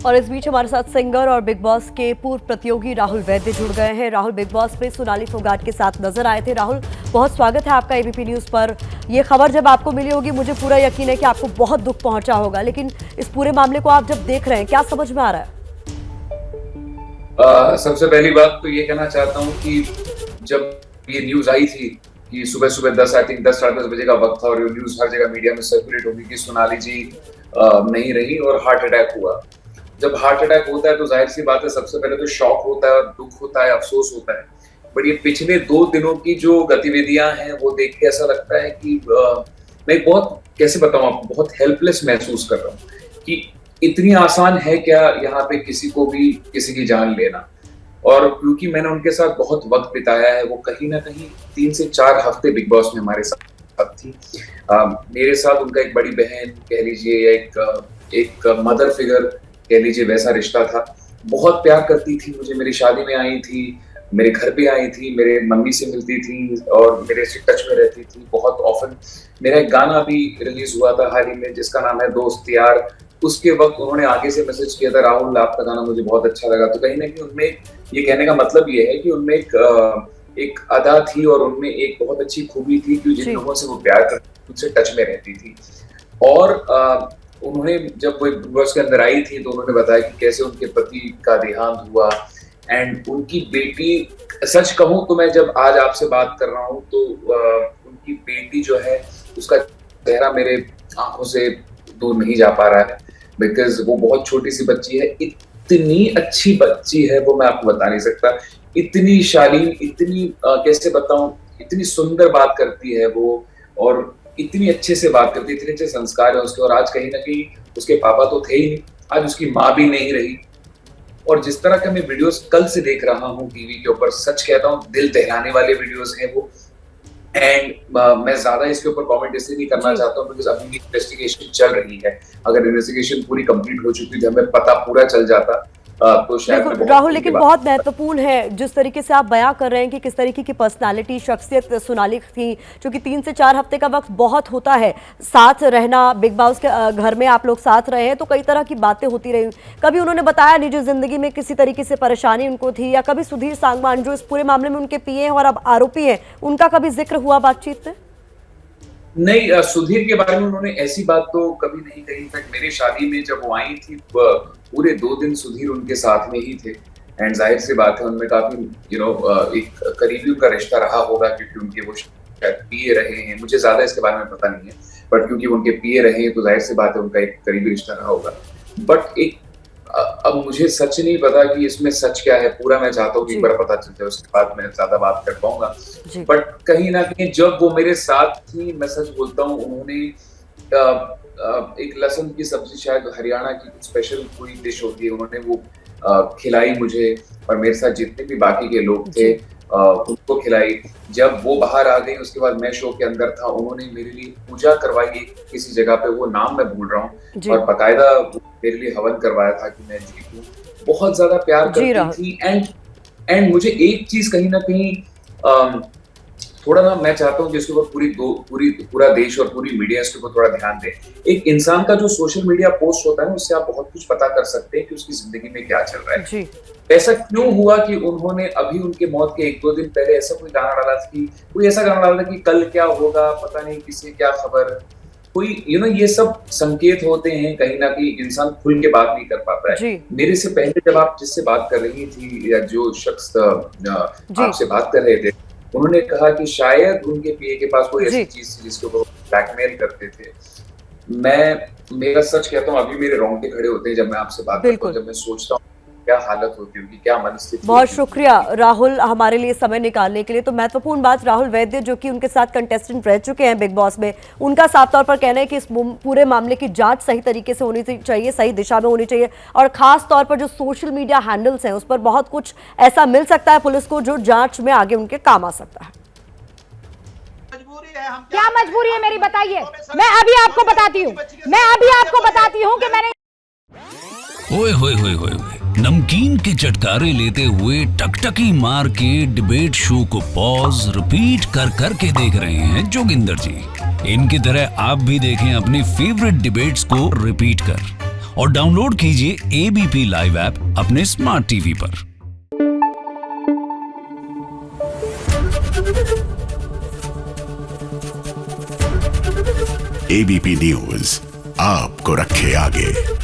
और इस बीच हमारे साथ सिंगर और बिग बॉस के पूर्व प्रतियोगी राहुल वैद्य जुड़ गए हैं। राहुल बिग बॉस पे सोनाली फोगाट के साथ नजर आए थे। राहुल, बहुत स्वागत है आपका एबीपी न्यूज पर। ये खबर जब आपको मिली होगी, मुझे पूरा यकीन है कि आपको बहुत दुख पहुंचा होगा, लेकिन इस पूरे मामले को आप जब देख रहे हैं, क्या समझ में आ रहा है? सबसे पहली बात तो ये कहना चाहता हूँ कि जब ये न्यूज आई थी कि सुबह सुबह 10 आई थिंक 10 साढ़े 10 बजे का वक्त था और ये न्यूज हर जगह मीडिया में सर्कुलेट होगी कि सोनाली जी नहीं रही और हार्ट अटैक हुआ। जब हार्ट अटैक होता है तो जाहिर सी बात है, सबसे पहले तो शॉक होता है और दुख होता है, अफसोस होता है। बट ये पिछले 2 दिनों की जो गतिविधियां हैं वो देख के ऐसा लगता है कि मैं बहुत, कैसे बताऊं आपको, बहुत हेल्पलेस महसूस कर रहा हूँ कि इतनी आसान है क्या यहाँ पे किसी को भी किसी की जान लेना। और क्योंकि मैंने उनके साथ बहुत वक्त बिताया है, वो कहीं ना कहीं 3 से 4 हफ्ते बिग बॉस में हमारे साथ थी। मेरे साथ उनका एक बड़ी बहन कह लीजिए या एक मदर फिगर कह लीजिए, वैसा रिश्ता था। बहुत प्यार करती थी मुझे, मेरी शादी में आई थी, मेरे घर पे आई थी, मेरे मम्मी से मिलती थी और मेरे से टच में रहती थी बहुत ऑफन। मेरा एक गाना भी रिलीज हुआ था हाल ही में जिसका नाम है दोस्त यार। उसके वक्त उन्होंने आगे से मैसेज किया था, राहुल आपका गाना मुझे बहुत अच्छा लगा। तो कहीं ना कहीं उनमें, ये कहने का मतलब ये है कि उनमें एक अदा थी और उनमें एक बहुत अच्छी खूबी थी कि जिन लोगों से वो प्यार करती थी उनसे टच में रहती थी। और उन्होंने जब वो बिग बॉस के अंदर आई थी तो उन्होंने बताया कि कैसे उनके पति का देहांत हुआ एंड उनकी बेटी, सच कहूं तो मैं जब आज आपसे बात कर रहा हूं तो उनकी बेटी जो है उसका चेहरा मेरे आंखों से दूर नहीं जा पा रहा है, बिकॉज वो बहुत छोटी सी बच्ची है। इतनी अच्छी बच्ची है वो, मैं आपको बता नहीं सकता। इतनी शालीन, इतनी कैसे बताऊं, इतनी सुंदर बात करती है वो और इतनी अच्छे से बात करती है, इतने अच्छे संस्कार है उसके। और आज कहीं ना कहीं उसके पापा तो थे ही नहीं, आज उसकी माँ भी नहीं रही। और जिस तरह के मैं वीडियोस कल से देख रहा हूँ टीवी के ऊपर, सच कहता हूँ दिल दहलाने वाले वीडियोस हैं वो। एंड मैं ज्यादा इसके ऊपर कमेंट इसलिए नहीं करना चाहता हूँ बिकॉज अभी इन्वेस्टिगेशन चल रही है। अगर इन्वेस्टिगेशन पूरी कंप्लीट हो चुकी थी, हमें पता पूरा चल जाता तो शायद बिल्कुल राहुल, लेकिन बहुत महत्वपूर्ण है जिस तरीके से आप बयां कर रहे हैं कि किस तरीके की पर्सनालिटी, शख्सियत सोनाली थी। क्योंकि 3 से 4 हफ्ते का वक्त बहुत होता है, साथ रहना, बिग बॉस के घर में आप लोग साथ रहे हैं तो कई तरह की बातें होती रही। कभी उन्होंने बताया निजी जिंदगी में किसी तरीके से परेशानी उनको थी, या कभी सुधीर सांगवान जो इस पूरे मामले में उनके पीए हैं और अब आरोपी हैं, उनका कभी जिक्र हुआ बातचीत में? नहीं, सुधीर के बारे में उन्होंने ऐसी बात तो कभी नहीं कही। इनफैक्ट मेरी शादी में जब वो आई थी पूरे 2 दिन सुधीर उनके साथ में ही थे। एंड जाहिर सी बात है उनमें काफी एक करीबी उनका रिश्ता रहा होगा क्योंकि उनके वो शायद पीए रहे हैं। मुझे ज्यादा इसके बारे में पता नहीं है, बट क्योंकि उनके पीए रहे हैं तो जाहिर सी बात है उनका एक करीबी रिश्ता रहा होगा। बट एक अब मुझे सच नहीं पता कि इसमें सच क्या है पूरा। मैं चाहता हूँ कि एक बार पता चल जाए, उसके बाद मैं ज्यादा बात कर पाऊंगा। बट कहीं ना कहीं जब वो मेरे साथ थी, मैं सच बोलता हूँ, उन्होंने एक लहसुन की सब्जी, शायद हरियाणा की कुछ स्पेशल कोई डिश होती है, उन्होंने वो खिलाई मुझे और मेरे साथ जितने भी बाकी के लोग थे उनको खिलाई। जब वो बाहर आ गई उसके बाद मैं शो के अंदर था, उन्होंने मेरे लिए पूजा करवाई किसी जगह पे, वो नाम मैं भूल रहा हूँ, और बकायदा मेरे लिए हवन करवाया था कि मैं जीतूं। बहुत ज्यादा प्यार करती थी। एंड मुझे एक चीज कहीं ना कहीं थोड़ा ना, मैं चाहता हूँ कि इसके ऊपर पूरा देश और पूरी मीडिया इसके ऊपर थोड़ा ध्यान दे। एक इंसान का जो सोशल मीडिया पोस्ट होता है ना, उससे आप बहुत कुछ पता कर सकते हैं कि उसकी जिंदगी में क्या चल रहा है। ऐसा क्यों हुआ कि उन्होंने अभी उनके मौत के 1-2 दिन पहले ऐसा कोई गाना डाला था कि कोई ऐसा गाना डाला था कि कल क्या होगा पता नहीं, किसे क्या खबर, कोई ये सब संकेत होते हैं। कहीं ना कहीं इंसान खुल के बात नहीं कर पाता है। मेरे से पहले जब आप जिससे बात कर रही थी या जो शख्स आपसे बात कर रहे थे, उन्होंने कहा कि शायद उनके पीए के पास कोई ऐसी चीज थी जिसको वो ब्लैकमेल करते थे। मेरा सच कहता हूँ अभी मेरे रोंगटे खड़े होते हैं जब मैं आपसे बात करता हूँ, जब मैं सोचता हूँ क्या हालत होती होगी, क्या मनस्थिति। बहुत शुक्रिया राहुल हमारे लिए समय निकालने के लिए। तो महत्वपूर्ण बात, राहुल वैद्य जो कि उनके साथ कंटेस्टेंट रह चुके हैं बिग बॉस में, उनका साफ तौर पर कहना है कि इस पूरे मामले की जांच सही तरीके से होनी चाहिए, सही दिशा में होनी चाहिए, और खास तौर पर जो सोशल मीडिया हैंडल्स हैं उस पर बहुत कुछ ऐसा मिल सकता है पुलिस को जो जांच में आगे उनके काम आ सकता है। क्या मजबूरी है मेरी, बताइए। मैं अभी आपको बताती हूँ कि मैंने ओए होए होए होए, नमकीन के चटकारे लेते हुए टकटकी मार के डिबेट शो को पॉज रिपीट कर करके देख रहे हैं जोगिंदर जी। इनकी तरह आप भी देखें अपनी फेवरेट डिबेट्स को रिपीट कर, और डाउनलोड कीजिए एबीपी लाइव ऐप अपने स्मार्ट टीवी पर। एबीपी न्यूज आपको रखे आगे।